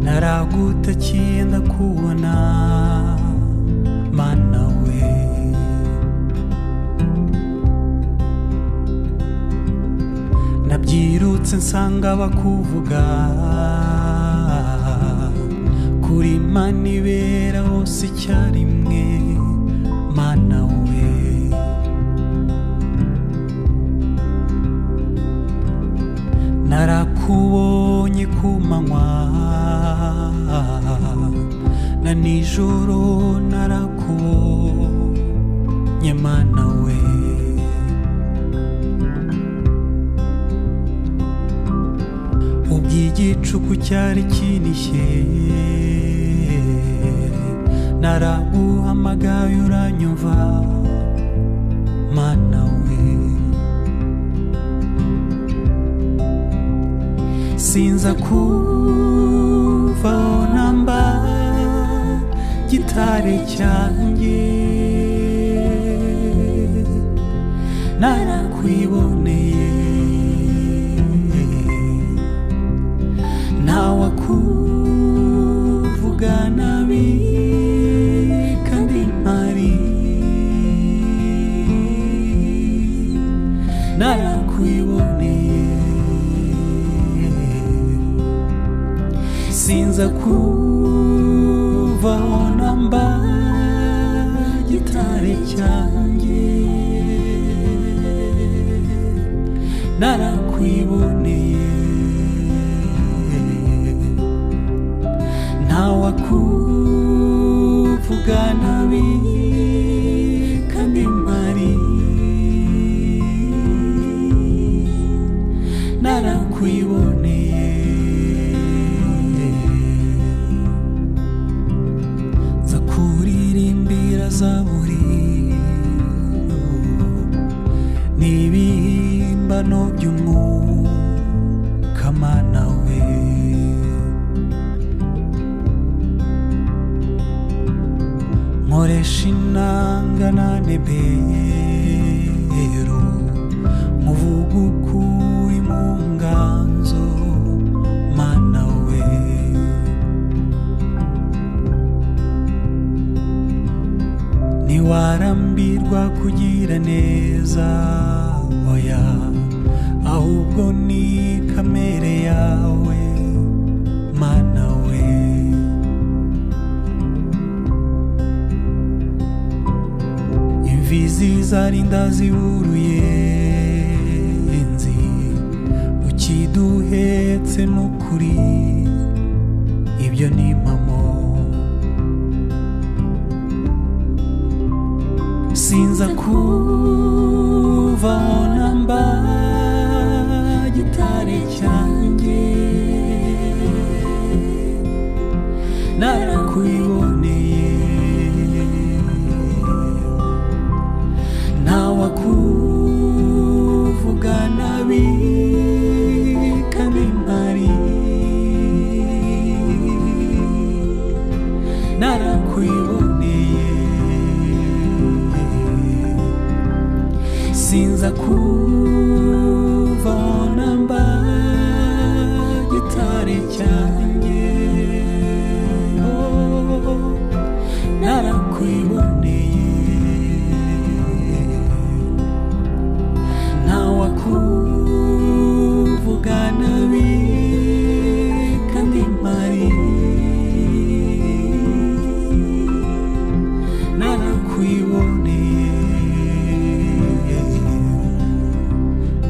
naragutakiye ndakubona mana we, nabyirutse nsanga bakuvuga kuri Imana ibera hose icyarimwe mana we, narakubonye ku manywa na nijoro narakubonye mana we, ubw'igicuku cyari kinishye naraguhamagaye uranyumva mana we, sinza kuvaho namba gitare cyanjye, narakwiboneye ntawakuvuga nabi kandi mpari, narakwiboneye sinza kuvaho namba gitare cyanjye, narakwiboneye ntawakuvuga nabi kandi mpari, narakwiboneye nza kuririmbira Zaburi n'ibihimbano by'umwuka mana we, nkoresha inanga na nebero muvuga ukuri mu nganzo mana we, ntiwarambirwa kugira neza oya, ahubwo ni kamere yawe mana we, imfizi zarinda ziburuye nzi ukiduhetse n'ukuri, ibyo ni impamo, sinza kuvaho namba gitare cyanjye, narakwiboneye ntawakuvuga nabi kandi mpari, narakwiboneye sinza kuvaho namba gitare cyanjye, narakwiboneye ntawakuvuga nabi kandi mpari, narakwiboneye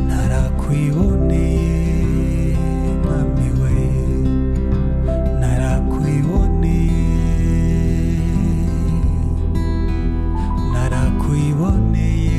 narakwiboneye mami we, narakwiboneye narakwiboneye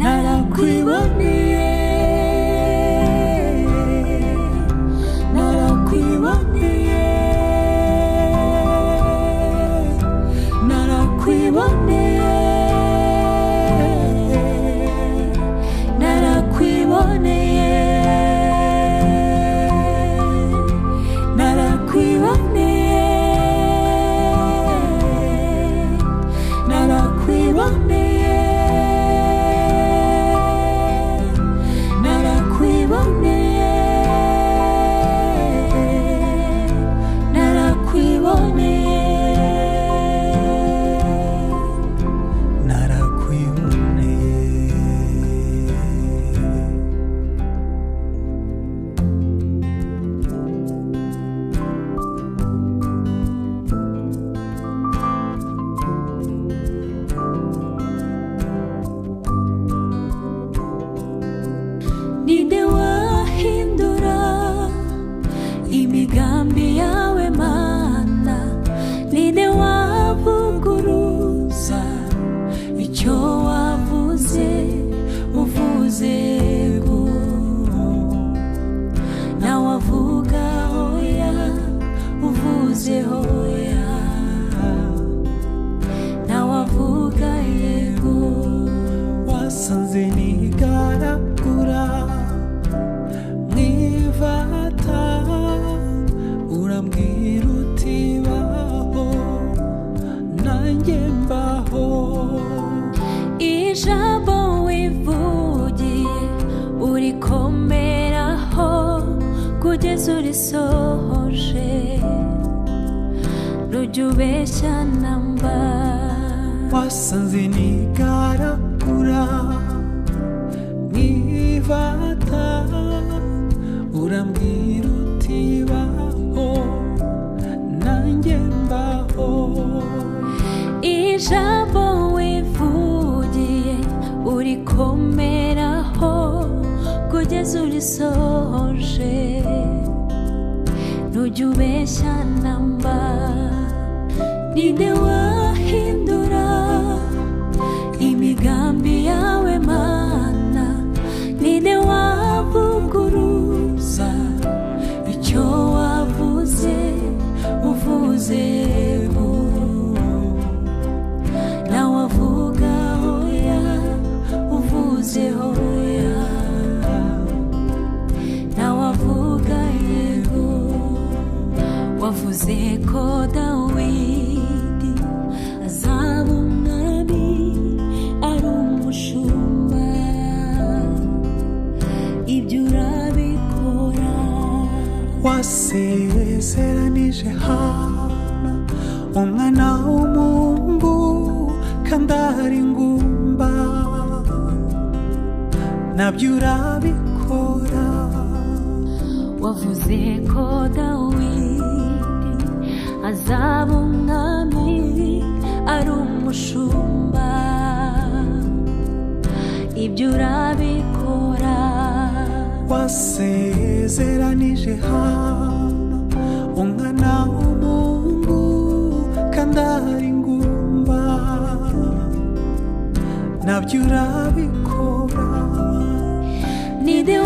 narakwiboneye narakwiboneye wavuze hoya nawavuga yego wasanze nigaragura mwivata urambwira uti baho nanjye mbaho ijambo wivugiye urikomeraho kugeza urisohoje rujya ubeshya namba wasanze nigaragura mwivata urambwira uti baho nanjye mbaho ijambo wivugiye urikomeraho kugeza urisohoje ntujya ubeshya namba ninde wahindura imigambi yawe mana ninde wavuguruza icyo wavuze uvuze nawavuga hoya uvuze hoya nawavuga yego wavuze ko Dawidi azaba umwami ari umushumba ibyo urabikora wasezeranije Hana umwana w'umuhungu kandi ari ingumba nabyo urabikora wavuze ko Dawidi azaba umwami ari umushumba ibyo urabikora wasezeranije Hana umwana w'umuhungu kandi ari ingumba nabyo urabikora ninde